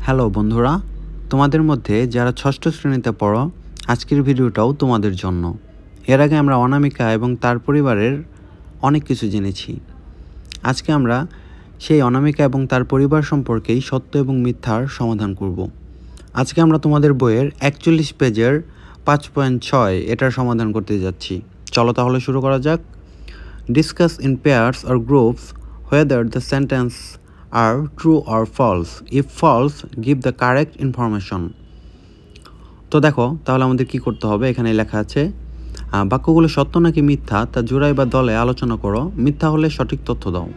Hello বন্ধুরা, তোমাদের মধ্যে যারা ষষ্ঠ শ্রেণীতে পড়ো, আজকের ভিডিওটাও তোমাদের জন্য। এর আগে আমরা অনামিকা এবং তার পরিবারের অনেক কিছু জেনেছি। আজকে আমরা সেই অনামিকা এবং তার পরিবার সম্পর্কেই সত্য এবং মিথ্যার সমাধান করব। আজকে আমরা তোমাদের বইয়ের 41 পেজের 5.6 এটার সমাধান করতে যাচ্ছি। চলো তাহলে শুরু করা যাক। Discuss in pairs or groups whether the sentence are true or false. If false, give the correct information. তো দেখো তাহলে আমাদের কি করতে হবে। এখানে লেখা আছে বাক্যগুলো সত্য নাকি মিথ্যা তা জোড়ায় বা দলে আলোচনা করো। মিথ্যা হলে সঠিক তথ্য দাও।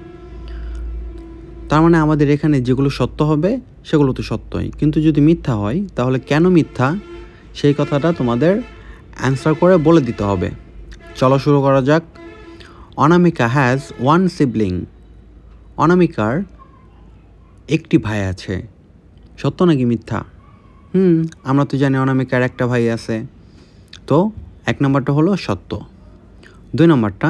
তার মানে আমাদের এখানে যেগুলো সত্য হবে সেগুলো তো সত্যই, কিন্তু যদি মিথ্যা হয় তাহলে কেন মিথ্যা সেই কথাটা তোমাদের অ্যান্সার করে বলে দিতে হবে। চলো শুরু করা যাক। অনামিকা হ্যাজ ওয়ান সিবলিং। অনামিকার একটি ভাই আছে। সত্য নাকি মিথ্যা? আমরা তো জানি অনামিকার একটা ভাই আছে, তো 1 নম্বরটা হলো সত্য। 2 নম্বরটা,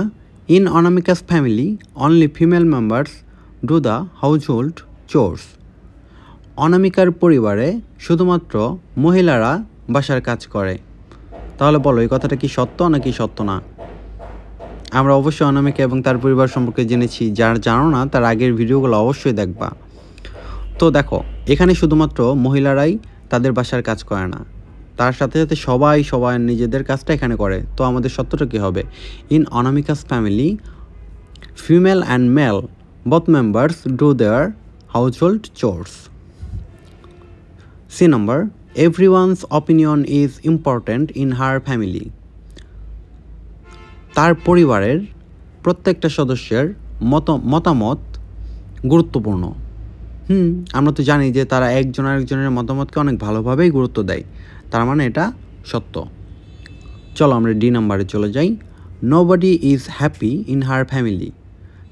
in Anamika's family only female members do the household chores. অনামিকার পরিবারে শুধুমাত্র মহিলারা বাসার কাজ করে। তাহলে বলো এই কথাটা কি সত্য নাকি সত্য না? আমরা অবশ্যই অনামিকা এবং তার পরিবার সম্পর্কে জেনেছি। যারা জানো না তার আগের ভিডিওগুলো অবশ্যই দেখবা। তো দেখো এখানে শুধুমাত্র মহিলারাই তাদের বাসার কাজ করে না, তার সাথে সাথে সবাই নিজেদের কাজটা এখানে করে। তো আমাদের সত্যটা কী হবে? In Anamika's family female and male both members do their household chores. C number, everyone's opinion is important in her family. তার পরিবারের প্রত্যেকটা সদস্যের মতামত গুরুত্বপূর্ণ। আমরা তো জানি যে তারা একজন আরেকজনের মতামতকে অনেক ভালোভাবেই গুরুত্ব দেয়, তার মানে এটা সত্য। চলো আমরা ডি নাম্বারে চলে যাই। Nobody is happy in her family.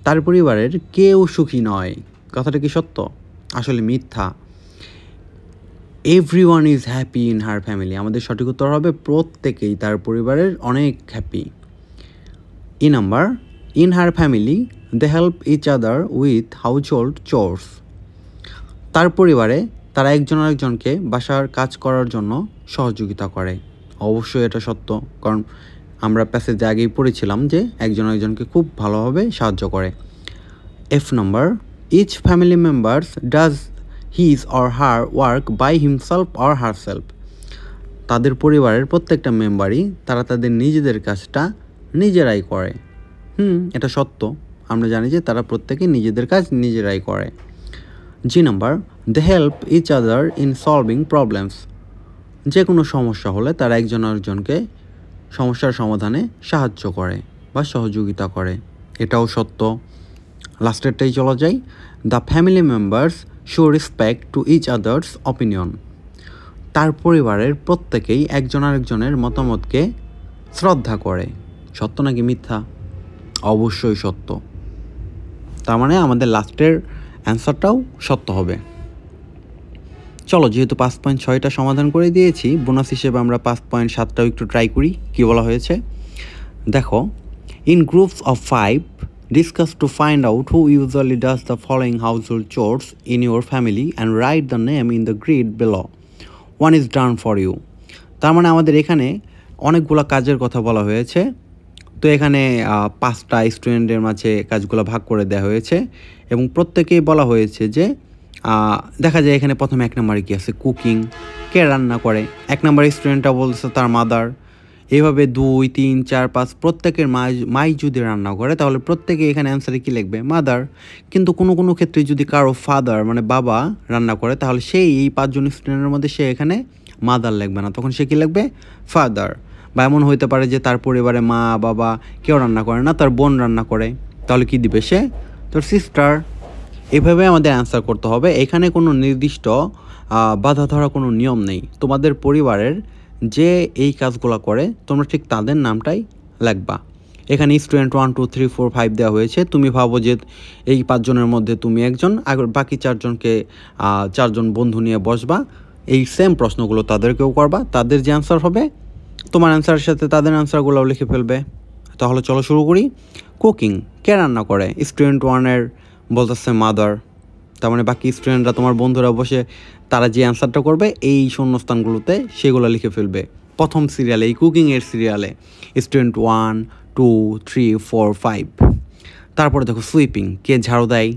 তার পরিবারের কেউ সুখী নয়। কথাটা কি সত্য? আসলে মিথ্যা। Everyone is happy in her family. আমাদের সঠিক উত্তর হবে প্রত্যেকেই তার পরিবারের অনেক হ্যাপি। E number, in her family they help each other with household chores. তার পরিবারে তারা একজন আরেকজনকে বাসার কাজ করার জন্য সহযোগিতা করে। অবশ্যই এটা সত্য, কারণ আমরা প্যাসেজে আগেই পড়েছিলাম যে একজন আরেকজনকে খুব ভালোভাবে সাহায্য করে। F number, each family members does his or her work by himself or herself. তাদের পরিবারের প্রত্যেকটা মেম্বারই তারা তাদের নিজেদের কাজটা নিজেরাই করে। এটা সত্য। আমরা জানি যে তারা প্রত্যেকে নিজেদের কাজ নিজেরাই করে। জি number, they help each other in solving problems. যে কোনো সমস্যা হলে তারা একজন আরেকজনকে সমস্যার সমাধানে সাহায্য করে বা সহযোগিতা করে। এটাও সত্য। লাস্টেরটাই চলা যাই। The family members show respect to each others opinion. তার পরিবারের প্রত্যেকেই একজন আরেকজনের মতামতকে শ্রদ্ধা করে। সত্য নাকি মিথ্যা? অবশ্যই সত্য। তার মানে আমাদের লাস্টের অ্যান্সারটাও সত্য হবে। চলো যেহেতু 5.6টা সমাধান করে দিয়েছি, বোনাস হিসেবে আমরা 5.7টাও একটু ট্রাই করি। কি বলা হয়েছে দেখো। In groups of 5 discuss to find out who usually does the following household chores in your family and write the name in the grid below. One is done for you. তার মানে আমাদের এখানে অনেকগুলো কাজের কথা বলা হয়েছে। তো এখানে 5টা স্টুডেন্টের মাঝে কাজগুলো ভাগ করে দেওয়া হয়েছে এবং প্রত্যেকেই বলা হয়েছে যে দেখা যায় এখানে প্রথমে 1 নম্বরে কী আছে, কুকিং, কে রান্না করে। 1 নম্বর স্টুডেন্টটা বলছে তার মাদার। এইভাবে 2, 3, 4, 5 প্রত্যেকের মাই যদি রান্না করে তাহলে প্রত্যেকে এখানে অ্যান্সারে কী লিখবে? মাদার। কিন্তু কোনো ক্ষেত্রে যদি কারো ফাদার মানে বাবা রান্না করে তাহলে এই 5 জন স্টুডেন্টের মধ্যে সে এখানে মাদার লিখবে না, তখন সে কী লিখবে? ফাদার। বা এমন হইতে পারে যে তার পরিবারে মা বাবা কেউ রান্না করে না, তার বোন রান্না করে, তাহলে কি দিবে সে? তোর সিস্টার। এভাবে আমাদের অ্যান্সার করতে হবে। এখানে কোনো নির্দিষ্ট বাধা ধরা কোনো নিয়ম নেই। তোমাদের পরিবারের যে এই কাজগুলো করে তোমরা ঠিক তাদের নামটাই লিখবা। এখানে স্টুডেন্ট 1, 2, 3, 4, 5 দেওয়া হয়েছে। তুমি ভাবো যে এই 5 জনের মধ্যে তুমি একজন, আর বাকি 4 জনকে 4 জন বন্ধু নিয়ে বসবা, এই সেম প্রশ্নগুলো তাদেরকেও করবা। তাদের যে অ্যান্সার হবে তোমার অ্যান্সারের সাথে তাদের অ্যান্সারগুলোও লিখে ফেলবে। তাহলে চলো শুরু করি। কুকিং, কে রান্না করে? স্টুডেন্ট 1-এর বলতেছে মাদার। তার মানে বাকি স্টুডেন্টরা তোমার বন্ধুরা বসে তারা যে অ্যান্সারটা করবে এই শূন্যস্থানগুলোতে সেগুলো লিখে ফেলবে। প্রথম সিরিয়ালে, এই কুকিংয়ের সিরিয়ালে স্টুডেন্ট 1 2 3 4 5। তারপরে দেখো সুইপিং, কে ঝাড়ু দেয়?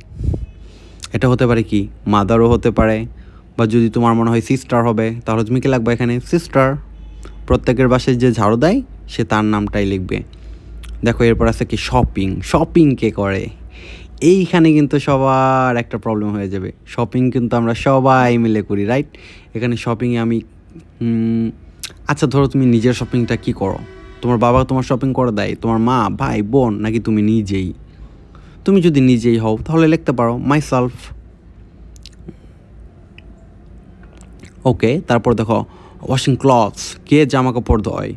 এটা হতে পারে কি মাদারও হতে পারে, বা যদি তোমার মনে হয় সিস্টার হবে তাহলে তুমি কি লাগবে এখানে সিস্টার। প্রত্যেকের বাসায় যে ঝাড়ু দেয় সে তার নামটাই লিখবে। দেখো এরপর আছে কি শপিং, শপিং কে করে? এইখানে কিন্তু সবার একটা প্রবলেম হয়ে যাবে। শপিং কিন্তু আমরা সবাই মিলে করি, রাইট? এখানে শপিংয়ে আমি আচ্ছা ধরো তুমি নিজের শপিংটা কি করো? তোমার বাবা তোমার শপিং করে দেয়, তোমার মা, ভাই, বোন, নাকি তুমি নিজেই? তুমি যদি নিজেই হও তাহলে লিখতে পারো মাই সেলফ। ওকে, তারপর দেখো ওয়াশিং ক্লথস, কে জামা কাপড় ধোয়?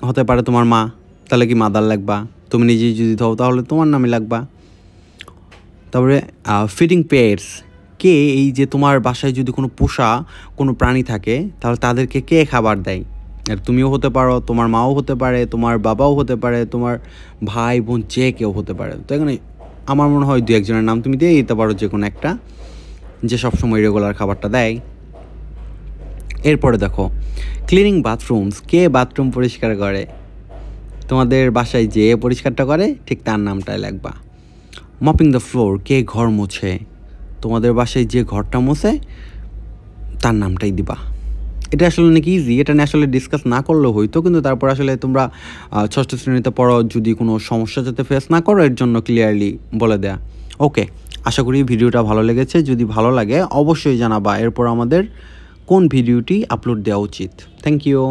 হতে পারে তোমার মা, তাহলে কি মাদার লাগবা। তুমি নিজেই যদি ধোও তাহলে তোমার নামে লাগবা। তারপরে ফিডিং পেটস, কে এই যে তোমার বাসায় যদি কোনো পোষা কোনো প্রাণী থাকে তাহলে তাদেরকে কে খাবার দেয়? আর তুমিও হতে পারো, তোমার মাও হতে পারে, তোমার বাবাও হতে পারে, তোমার ভাই বোন যে কেউ হতে পারে। তো এখানে আমার মনে হয় 2 একজনের নাম তুমি দিয়ে দিতে পারো, যে কোনো একটা, যে সবসময় রেগুলার খাবারটা দেয়। এরপরে দেখো ক্লিনিং বাথরুমস, কে বাথরুম পরিষ্কার করে? তোমাদের বাসায় যে পরিষ্কারটা করে ঠিক তার নামটাই লাগবা। মপিং দ্য ফ্লোর, কে ঘর মুছে? তোমাদের বাসায় যে ঘরটা মুছে তার নামটাই দিবা। এটা আসলে নাকি ইজি, এটা নিয়ে আসলে ডিসকাস না করলেও হইতো, কিন্তু তারপর আসলে তোমরা 6ষ্ঠ শ্রেণীতে পড়ো, যদি কোনো সমস্যা যাতে ফেস না করো এর জন্য ক্লিয়ারলি বলে দেয়া। ওকে, আশা করি ভিডিওটা ভালো লেগেছে। যদি ভালো লাগে অবশ্যই জানাবা এরপর আমাদের কোন ভিডিওটি আপলোড দেওয়া উচিত। Thank you.